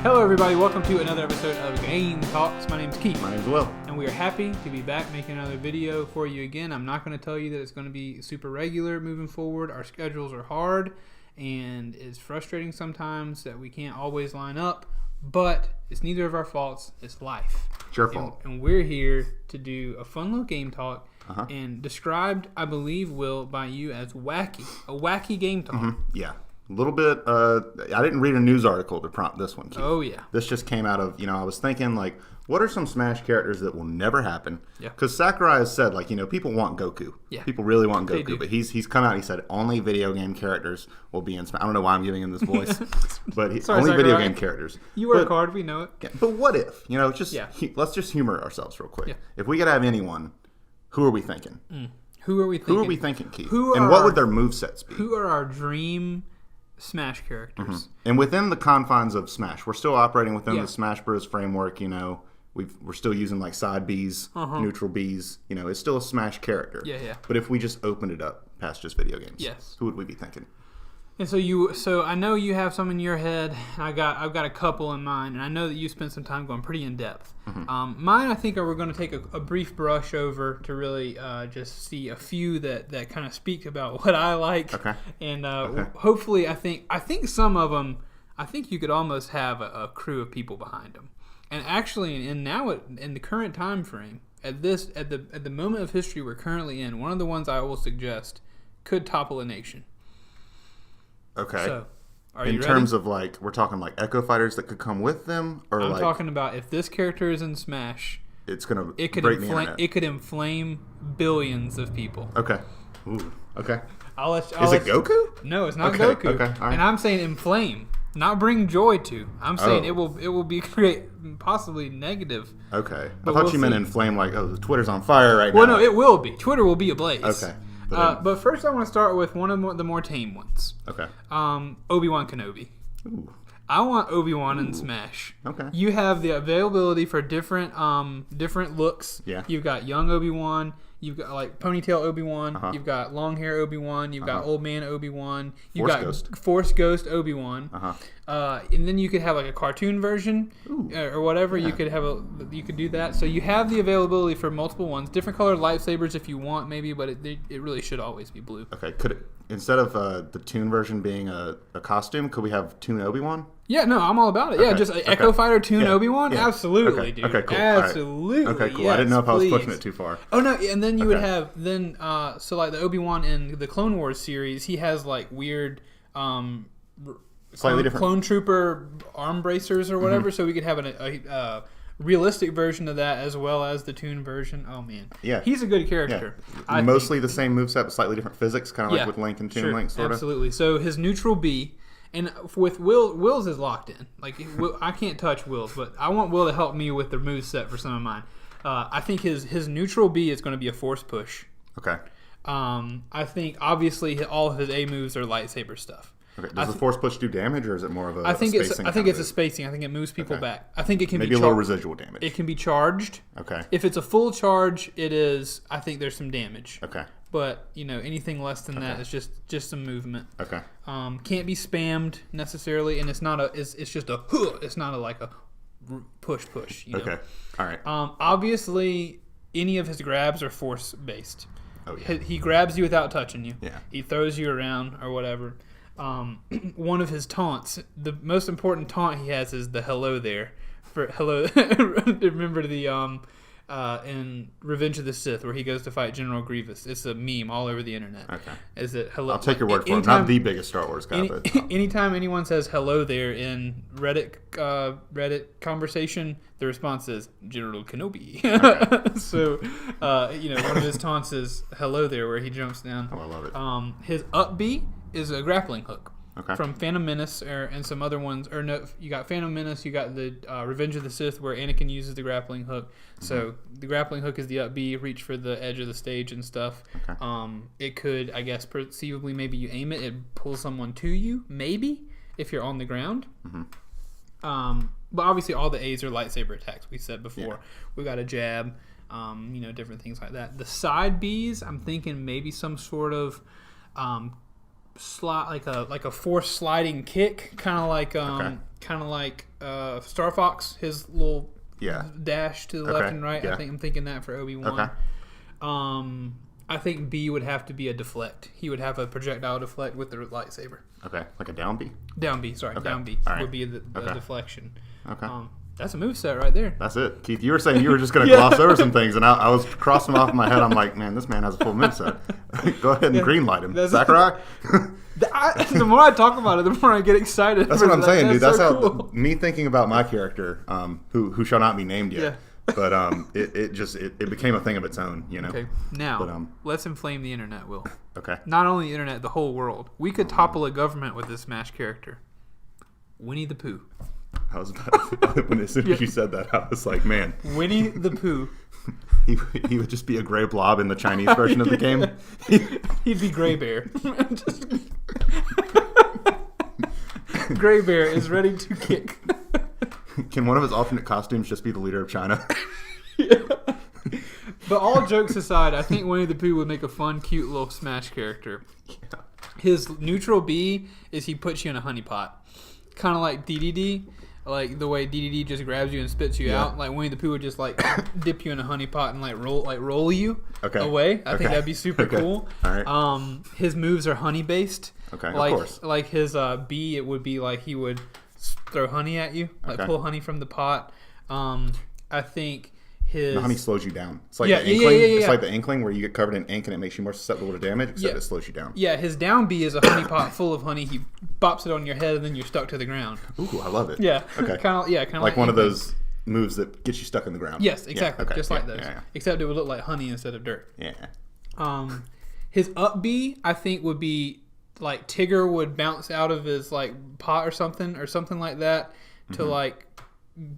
Hello everybody, welcome to another episode of Game Talks. My name's Keith. My name's Will. And we are happy to be back making another video for you again. I'm not going to tell you that it's going to be super regular moving forward. Our schedules are hard and it's frustrating sometimes that we can't always line up, but it's neither of our faults. It's life. It's your fault. And we're here to do a fun little game talk and described, I believe, Will, by you as wacky. A wacky game talk. Yeah. A little bit, I didn't read a news article to prompt this one, Keith. Oh, yeah. This just came out of, I was thinking, what are some Smash characters that will never happen? Yeah. Because Sakurai has said, people want Goku. Yeah. People really want They do. Goku. But he's come out and he said only video game characters will be in Smash. I don't know why I'm giving him this voice. But Sorry, only video Sakurai. game characters. You work hard, we know it. Yeah, but what if? Let's just humor ourselves real quick. Yeah. If we could have anyone, who are we thinking? Who are we thinking? Who are we thinking, Keith? Who And are what our- would their movesets be? Who are our dream Smash characters? And within the confines of Smash, we're still operating within Yeah. the Smash Bros. Framework. We're still using side Bs, neutral Bs. It's still a Smash character. Yeah. But if we just opened it up past just video games, Yes. who would we be thinking? And so I know you have some in your head. I've got a couple in mind, and I know that you spent some time going pretty in depth. Mine, I think, we're going to take a brief brush over to really just see a few that kind of speak about what I like. Okay. And hopefully, I think some of them, I think you could almost have a crew of people behind them. And actually, in the current time frame, at the moment of history we're currently in, one of the ones I will suggest could topple a nation. Okay. So, are you in ready? terms of we're talking Echo Fighters that could come with them, or I'm talking about if this character is in Smash, it's gonna it could break the inflame. internet. It could inflame billions of people. Okay. Ooh. Okay. Is Is it Goku? No, it's not Okay, Goku. okay, all right. And I'm saying inflame, not bring joy to. I'm saying Oh. it will be create possibly negative. Okay. But I thought we'll you meant see. inflame the Twitter's on fire right Well, now. no, it will be. Twitter will be ablaze. Okay. But But first, I want to start with one of the more tame ones. Okay. Obi-Wan Kenobi. Ooh. I want Obi-Wan in Smash. Okay. You have the availability for different looks. Yeah. You've got young Obi-Wan. You've got ponytail Obi-Wan. You've got long hair Obi-Wan. You've got old man Obi-Wan. You've Force got Ghost. Force Ghost Obi-Wan. And then you could have a cartoon version or whatever. Yeah. You could do that. So you have the availability for multiple ones, different colored lightsabers if you want, maybe, but it really should always be blue. Okay, could it, instead of the Toon version being a costume, could we have Toon Obi-Wan? Yeah, no, I'm all about it. Yeah, Okay, just okay. Echo Fighter Toon Yeah, Obi-Wan? yeah. Absolutely, Okay, dude. okay, cool. All right. Absolutely. Okay, cool. Yes, I didn't know if I was please. pushing it too far. Oh, no, and then you would Okay. have, the Obi-Wan in the Clone Wars series, he has, weird, Slightly different. Clone Trooper arm bracers or whatever, so we could have a realistic version of that as well as the Toon version. Oh, man. Yeah. He's a good Yeah. character. Mostly the same moveset, but slightly different physics, kind of Yeah, like with Link and Toon sure, Link, sort of. absolutely. So his neutral B, and with Will's is locked in. I can't touch Will's, but I want Will to help me with the move set for some of mine. I think his neutral B is going to be a force push. Okay. I think obviously all of his A moves are lightsaber stuff. Okay. Does the Force Push do damage, or is it more of a I think spacing kind of a move? spacing. I think it moves people Okay. back. I think it can Maybe be a little residual damage. It can be charged. Okay. If it's a full charge, it is. I think there's some damage. Okay. But anything less than that is just some movement. Okay. Can't be spammed necessarily, and it's not it's just a it's not a push. Okay. All right. Obviously, any of his grabs are force based. Oh, yeah. He grabs you without touching you. Yeah. He throws you around or whatever. One of his taunts, the most important taunt he has is the hello there. For hello, remember the in Revenge of the Sith where he goes to fight General Grievous. It's a meme all over the internet. Okay. Is it hello? I'll take your word for it. I'm anytime- not the biggest Star Wars guy, but Anytime anyone says hello there in Reddit conversation, the response is General Kenobi. So, one of his taunts is hello there, where he jumps down. oh, I love it. His up B is a grappling hook. Okay. From Phantom Menace and some other ones. Or no, you got Phantom Menace, you got the Revenge of the Sith where Anakin uses the grappling hook. So the grappling hook is the up B, reach for the edge of the stage and stuff. Okay. It could, I guess, perceivably maybe you aim it pulls someone to you, maybe, if you're on the ground. But obviously all the A's are lightsaber attacks, we said before. Yeah. We got a jab, different things like that. The side B's, I'm thinking maybe some sort of like a forced sliding kick, kind of like Star Fox, his little dash to the left and right. Yeah. I'm thinking that for Obi-Wan. Okay. I think B would have to be a deflect. He would have a projectile deflect with the lightsaber. Okay, like a down B. Down B, sorry, Okay. down B All right. would be the deflection. Okay. That's a moveset right there. That's it. Keith, you were saying you were just going to gloss over some things, and I was crossing them off in my head. I'm like, man, this man has a full moveset. Go ahead and greenlight him. Sakurai? The more I talk about it, the more I get excited. That's what I'm saying, dude. That's so how cool. me thinking about my character, who shall not be named yet. Yeah. But it became a thing of its own, you know. Okay, now But, let's inflame the internet, Will. Okay. Not only the internet, the whole world. We could topple a government with this Smash character. Winnie the Pooh. I was about as soon as you said that, I was like, man, Winnie the Pooh. he would just be a gray blob in the Chinese version of the game. He'd be Gray Bear. Gray Bear is ready to kick. Can one of his alternate costumes just be the leader of China? But all jokes aside, I think Winnie the Pooh would make a fun, cute little Smash character. Yeah. His neutral B is he puts you in a honey pot. Kind of like DDD. Like the way DDD just grabs you and spits you out. Like Winnie the Pooh would just like dip you in a honey pot and like roll you away. I think that'd be super cool. All right. His moves are honey based. Okay, like, of course. Like his B, it would be like he would throw honey at you, like pull honey from the pot. I think his the honey slows you down. It's like Yeah, the inkling. yeah. It's like the inkling where you get covered in ink and it makes you more susceptible to damage, except it slows you down. Yeah, his down B is a honey pot full of honey. He bops it on your head and then you're stuck to the ground. Ooh, I love it. Yeah. Okay. kind of like one of those moves that gets you stuck in the ground. Yes, exactly. Yeah, okay. Just like those. Yeah. Except it would look like honey instead of dirt. Yeah. His up B, I think, would be like Tigger would bounce out of his like pot or something like that to like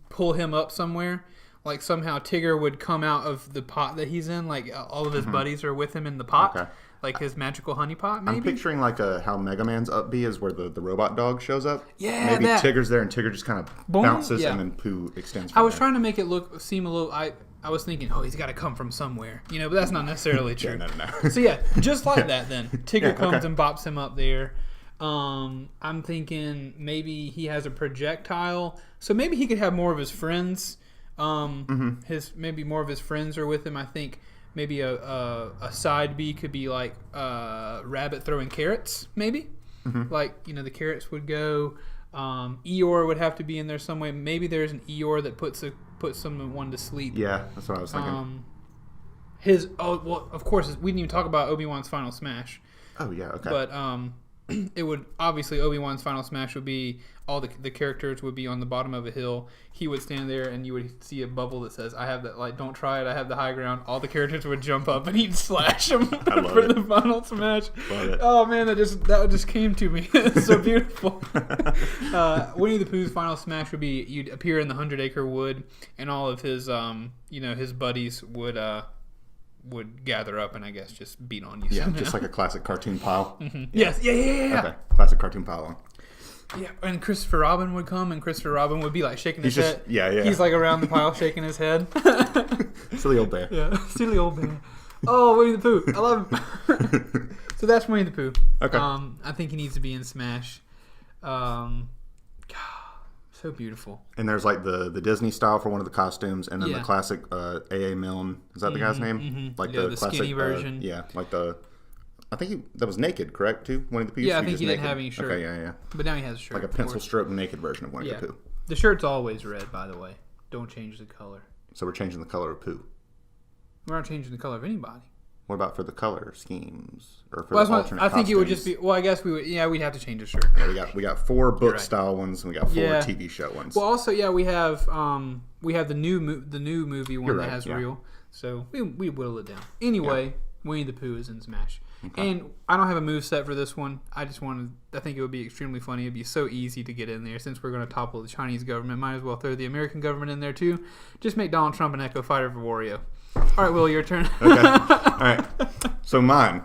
pull him up somewhere. Like somehow Tigger would come out of the pot that he's in. Like all of his buddies are with him in the pot. Okay. Like his magical honey pot, maybe? I'm picturing like how Mega Man's up B is where the robot dog shows up. Yeah, Maybe that. Tigger's there and Tigger just kind of Boom, bounces yeah. and then Pooh extends I from was there. trying to make it seem a little... I was thinking, he's got to come from somewhere. You know, but that's not necessarily true. Yeah, no. So yeah, just like that then. Tigger comes okay. and bops him up there. I'm thinking maybe he has a projectile. So maybe he could have more of his friends. Maybe more of his friends are with him. I think maybe a side B could be like Rabbit throwing carrots, maybe. Like, the carrots would go. Eeyore would have to be in there some way. Maybe there's an Eeyore that puts someone to sleep. Yeah, that's what I was thinking. Of course, we didn't even talk about Obi-Wan's final smash. Oh, yeah, okay. But it would obviously Obi-Wan's final smash would be all the characters would be on the bottom of a hill. He would stand there and you would see a bubble that says, "I have that, like, don't try it, I have the high ground." All the characters would jump up and he'd slash them for the final smash. Love it. Oh man, that just came to me. It's so beautiful. Winnie the Pooh's final smash would be you'd appear in the 100-acre wood and all of his his buddies would gather up and I guess just beat on you. Yeah, somehow. just like a classic cartoon pile. Yes, yeah. Okay, classic cartoon pile. Yeah, and Christopher Robin would come, and Christopher Robin would be like shaking his He's head. just- yeah. He's like around the pile shaking his head. Silly old bear. Yeah, silly old man. Oh, Winnie the Pooh. I love him. So that's Winnie the Pooh. Okay. I think he needs to be in Smash. God, so beautiful. And there's like the Disney style for one of the costumes, and then Yeah. the classic A.A. Milne. Is that the guy's name? Like Yeah, the classic skinny version. like the. I think that was naked, correct? Too Winnie the Pooh. Yeah, I So think just he didn't naked? have any shirt. Okay, yeah. But now he has a shirt. Like a of pencil course. stroke naked version of Winnie Yeah. the Pooh. The shirt's always red, by the way. Don't change the color. So we're changing the color of Pooh. We're not changing the color of anybody. What about for the color schemes or for Well, the alternate I think it would just costumes? be. Well, I guess we would. Yeah, we'd have to change the shirt. Yeah, we got 4 book right. style ones, and we got 4 Yeah. TV show ones. Well, also, yeah, we have the new movie one You're that right, has yeah. real. So we whittle it down. Anyway, Winnie the Pooh is in Smash. And I don't have a move set for this one. I think it would be extremely funny. It'd be so easy to get in there. Since we're going to topple the Chinese government, might as well throw the American government in there too. Just make Donald Trump an Echo Fighter for Wario. All right, Will, your turn. Okay. All right. So mine.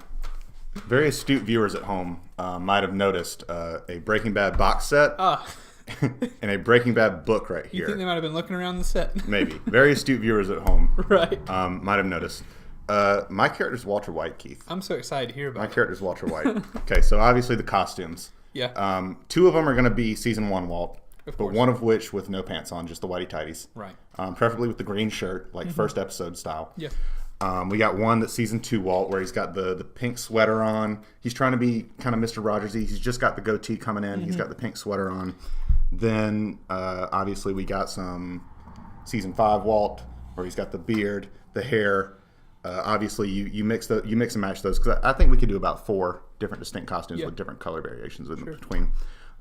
Very astute viewers at home might have noticed a Breaking Bad box set and a Breaking Bad book right You here. think they might have been looking around the set? Maybe. Very astute viewers at home Right. might have noticed. My character's Walter White, Keith. I'm so excited to hear about My it. character's Walter White. Okay, so obviously the costumes. Yeah. 2 of them are going to be season 1 Walt, but course. one of which with no pants on, just the whitey tighties. Right. Preferably with the green shirt, like first episode style. Yeah. We got one that's season 2 Walt, where he's got the pink sweater on. He's trying to be kind of Mr. Rogers-y. He's just got the goatee coming in. He's got the pink sweater on. Then, obviously, we got some season 5 Walt, where he's got the beard, the hair. Obviously, you mix and match those, because I think we could do about 4 different distinct costumes with different color variations in between.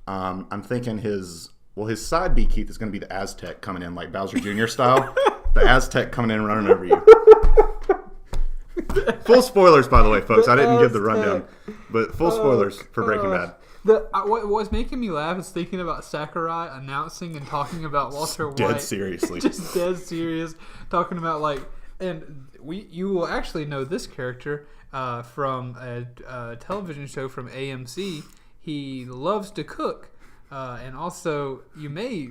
I'm thinking his side B, Keith, is going to be the Aztec coming in like Bowser Jr. style. The Aztec coming in and running over you. Full spoilers, by the way, folks. I didn't give the rundown, but full spoilers for Breaking Bad. What was making me laugh is thinking about Sakurai announcing and talking about Walter White. Dead seriously. Just dead serious. Talking about you will actually know this character from a television show from AMC. He loves to cook. And also, you may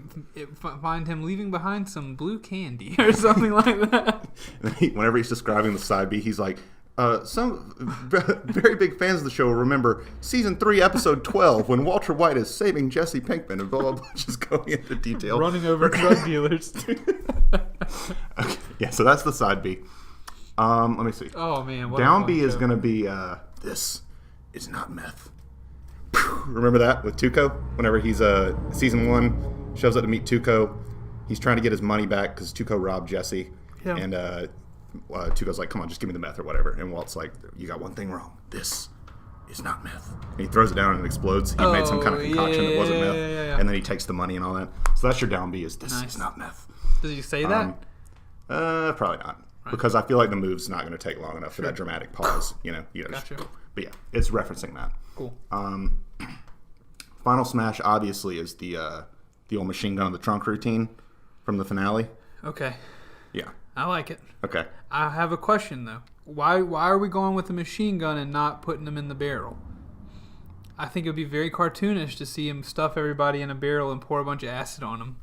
find him leaving behind some blue candy or something like that. Whenever he's describing the side B, he's like, some very big fans of the show will remember season 3, episode 12, when Walter White is saving Jesse Pinkman, and blah, blah, blah, just going into detail. Running over drug dealers. Okay, yeah, so that's the side B. Let me see. Oh, man. Down B is going to be, this is not meth. Remember that with Tuco? Whenever he's season 1, shows up to meet Tuco. He's trying to get his money back because Tuco robbed Jesse. Yeah. And Tuco's like, come on, just give me the meth or whatever. And Walt's like, you got one thing wrong. This is not meth. And he throws it down and it explodes. He made some kind of concoction that wasn't meth. Yeah. And then he takes the money and all that. So that's your down B, is this is not meth. Does he say that? Probably not. Right. Because I feel like the move's not going to take long enough for that dramatic pause. Gotcha. But yeah, it's referencing that. Cool. Final smash obviously is the old machine gun in the trunk routine from the finale. Okay. Yeah. I like it. Okay. I have a question though. Why are we going with the machine gun and not putting them in the barrel? I think it would be very cartoonish to see him stuff everybody in a barrel and pour a bunch of acid on them.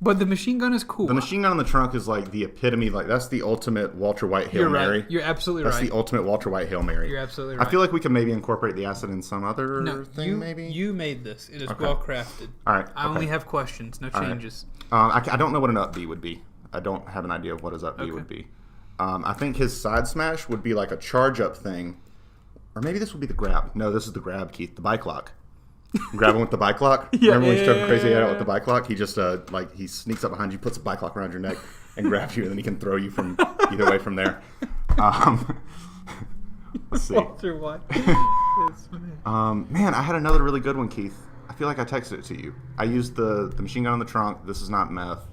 But the machine gun is cool. The machine gun in the trunk is like the epitome, like that's the ultimate Walter White Hail Mary. Right. You're absolutely right. That's the ultimate Walter White Hail Mary. You're absolutely right. I feel like we could maybe incorporate the acid in some other thing, maybe? You made this. It is well crafted. All right. I only have questions, no changes. Right. I don't know what an up B would be. I don't have an idea of what his up B would be. I think his side smash would be like a charge up thing. Or maybe this would be the grab. No, this is the grab, Keith. The bike lock. Grab him with the bike lock. Remember when he's driving crazy out with the bike lock? He just he sneaks up behind you, puts a bike lock around your neck, and grabs you, and then he can throw you from either way from there. Let's see. Walter White. Man, I had another really good one, Keith. I feel like I texted it to you. I used the machine gun in the trunk. This is not meth.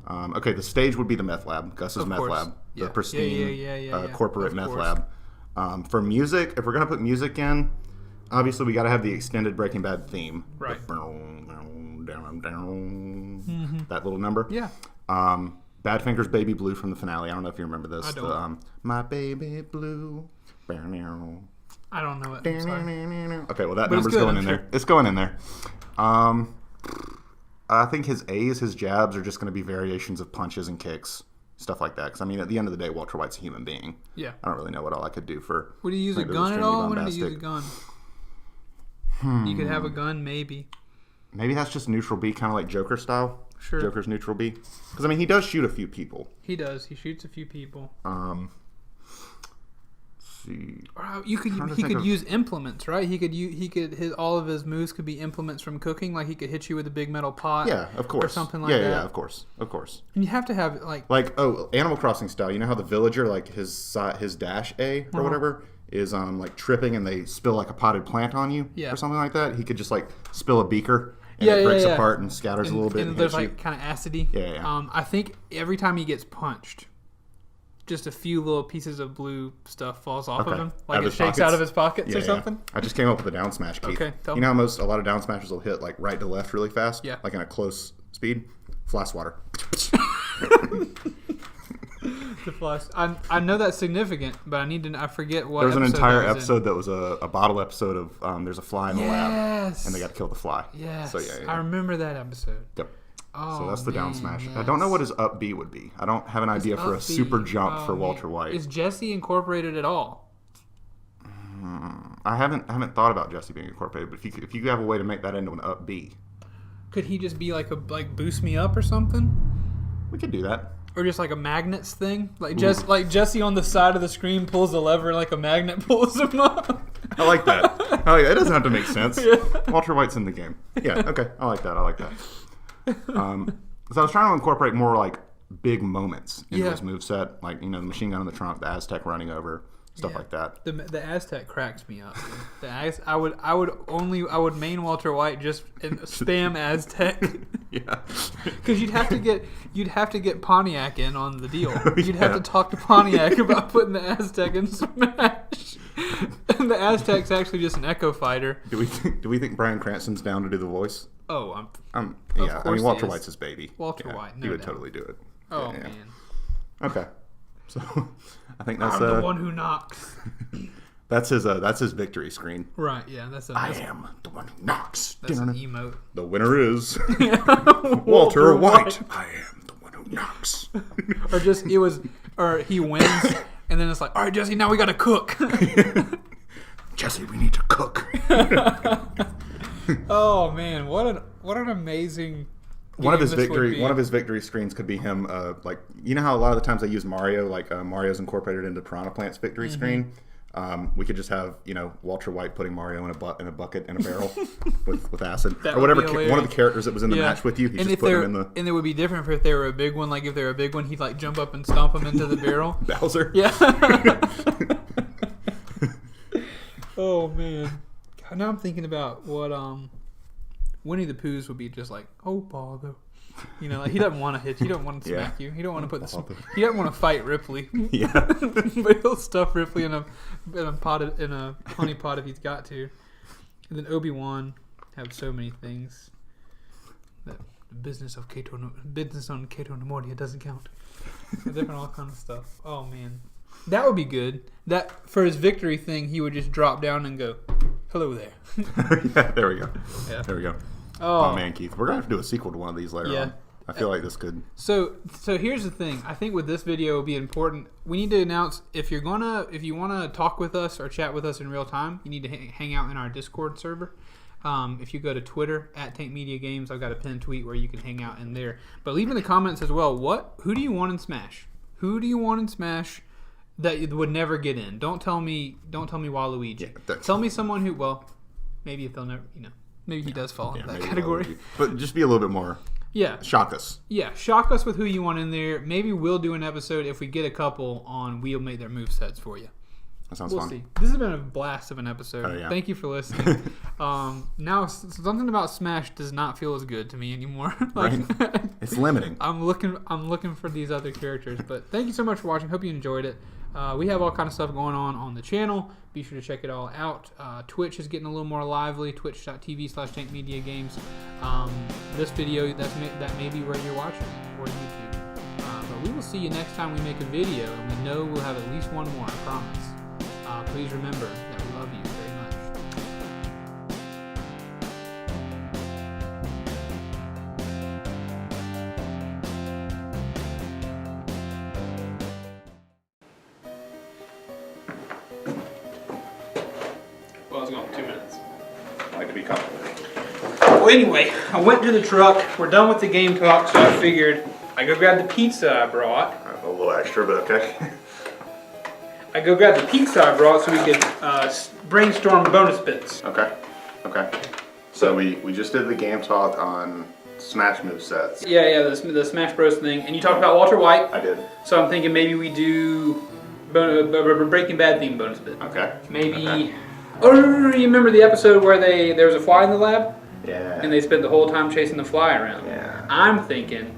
Okay, the stage would be the meth lab. Gus's meth lab. The pristine corporate meth lab. For music, if we're going to put music in, obviously we got to have the extended Breaking Bad theme. Right. That little number. Yeah. Badfinger's Baby Blue from the finale. I don't know if you remember this. I don't. My baby blue. I don't know it. Okay, well that number's going in there. It's going in there. I think his A's, his jabs, are just going to be variations of punches and kicks, stuff like that. Because, I mean, at the end of the day, Walter White's a human being. Yeah. I don't really know what all I could do for... Would he use a gun at all? When did he use a gun? You could have a gun, maybe. Maybe that's just neutral B, kind of like Joker style. Sure. Joker's neutral B. Because, I mean, he does shoot a few people. He does. He shoots a few people. Let's see. He could use implements, right? All of his moves could be implements from cooking. Like he could hit you with a big metal pot. Yeah, of course. Or something like that. Yeah, of course. And you have to have Animal Crossing style. You know how the villager, like his dash A or whatever, is like tripping and they spill like a potted plant on you or something like that. He could just like spill a beaker and it breaks apart and scatters a little bit. And there's like kind of acidy. Yeah. I think every time he gets punched, just a few little pieces of blue stuff falls off of him, like it shakes out of his pockets or something. I just came up with a down smash, Keith. Okay, you know how a lot of down smashers will hit like right to left really fast, like in a close speed. Flash water. The flash. I know that's significant, but I forget what. There was an entire episode that was a bottle episode of there's a fly in the lab, and they got to kill the fly. Yes, so yeah. I remember that episode. Yep. Oh, So that's the down man, smash. yes. I don't know what his up B would be. I don't have an idea for a Up B. super jump for man. Walter White. Is Jesse incorporated at all? I haven't thought about Jesse being incorporated, but if you have a way to make that into an up B, Could he just be like boost me up or something? we could do that. Or just like a magnets thing? Like Jesse on the side of the screen pulls a lever and like a magnet pulls him up. I like that. It doesn't have to make sense. Walter White's in the game. Yeah, okay. I like that. So I was trying to incorporate more like big moments into his moveset, like the machine gun in the trunk, the Aztec running over, stuff like that. The Aztec cracks me up. I would main Walter White just and spam Aztec. Yeah. Because you'd have to get Pontiac in on the deal. You'd have to talk to Pontiac about putting the Aztec in Smash. And the Aztec's actually just an Echo Fighter. Do we think Bryan Cranston's down to do the voice? Oh, Yeah. I mean, Walter he is. White's his baby. Walter White, he no would doubt. totally do it. Oh Yeah. man, Okay. So I think that's I'm the one who knocks. that's his victory screen. Right? Yeah, that's I am the one who knocks. an emote. The winner is Walter White. I am the one who knocks. Or he wins, and then it's like, all right, Jesse, now we gotta cook. Jesse, we need to cook. Oh man, what an amazing. One of his game this would be. victory screens could be him. Like how a lot of the times they use Mario, like Mario's incorporated into Piranha Plant's victory screen. We could just have Walter White putting Mario in a bucket in a barrel with acid That or would whatever. be hilarious. One of the characters that was in the match with you, he's just putting him in the And it would be different if they were a big one. Like if they were a big one, he'd like jump up and stomp him into the barrel. Bowser. Yeah. Oh man. God, now I'm thinking about what Winnie the Pooh's would be just like. Oh bother. Like he doesn't want to hit you. He don't want to smack you. He don't want to put he doesn't want to fight Ripley. Yeah. But he'll stuff Ripley in a honey pot if he's got to. And then Obi-Wan have so many things. The business on Cato Nemoria doesn't count. Different all kind of stuff. Oh man, that would be good. That for his victory thing, he would just drop down and go, "Hello there." Yeah, there we go. Yeah. There we go. Oh Oh man, Keith, we're gonna have to do a sequel to one of these later Yeah. on. I feel like this could. So here's the thing. I think with this video, it'll be important. We need to announce if you want to talk with us or chat with us in real time, you need to hang out in our Discord server. If you go to Twitter @TankMediaGames, I've got a pinned tweet where you can hang out in there. But leave in the comments as well. Who do you want in Smash? Who do you want in Smash that would never get in? Don't tell me Waluigi. Yeah, Tell me someone who. Well, maybe if they'll never. Maybe he does fall into that maybe category. Waluigi. But just be a little bit more. Yeah. Shock us. Yeah, shock us with who you want in there. Maybe we'll do an episode if we get a couple on we'll make their movesets for you. That sounds We'll fun. see. This has been a blast of an episode. Oh, yeah. Thank you for listening. Now something about Smash does not feel as good to me anymore. Right? It's limiting. I'm looking for these other characters. But thank you so much for watching. Hope you enjoyed it. We have all kind of stuff going on the channel. Be sure to check it all out. Twitch is getting a little more lively. Twitch.tv/TankMediaGames. This video that may be where you're watching, or YouTube. But we will see you next time we make a video, and we know we'll have at least one more. I promise. Please remember that we love you very much. Well, it's going 2 minutes. I like to be comfortable. Well, anyway, I went to the truck. We're done with the game talk, so I figured I go grab the pizza I brought. A little extra, but okay. I go grab the pizza I brought so we could brainstorm bonus bits. Okay. So we just did the game talk on Smash movesets. Yeah, the Smash Bros thing, and you talked about Walter White. I did. So I'm thinking maybe we do Breaking Bad theme bonus bit. Okay. Maybe. Okay. Oh, you remember the episode where there was a fly in the lab, Yeah. and they spent the whole time chasing the fly around. Yeah. I'm thinking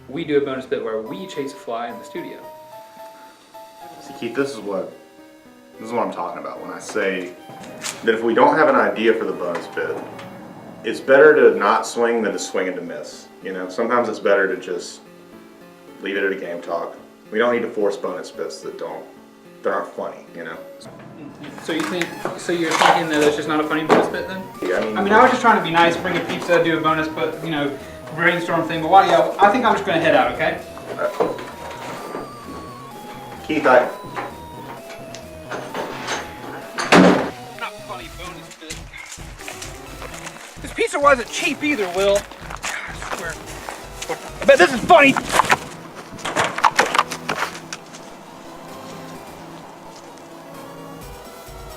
we do a bonus bit where we chase a fly in the studio. See, Keith, this is what I'm talking about when I say that if we don't have an idea for the bonus bit, it's better to not swing than to swing and to miss. Sometimes it's better to just leave it at a game talk. We don't need to force bonus bits that aren't funny. So you're thinking that it's just not a funny bonus bit then? Yeah, I mean, I was just trying to be nice, bring a pizza, do a bonus, but brainstorm thing. But while I think I'm just gonna head out. Okay. Keith, Not funny bonus bit. This pizza wasn't cheap either, Will. I swear. I bet this is funny.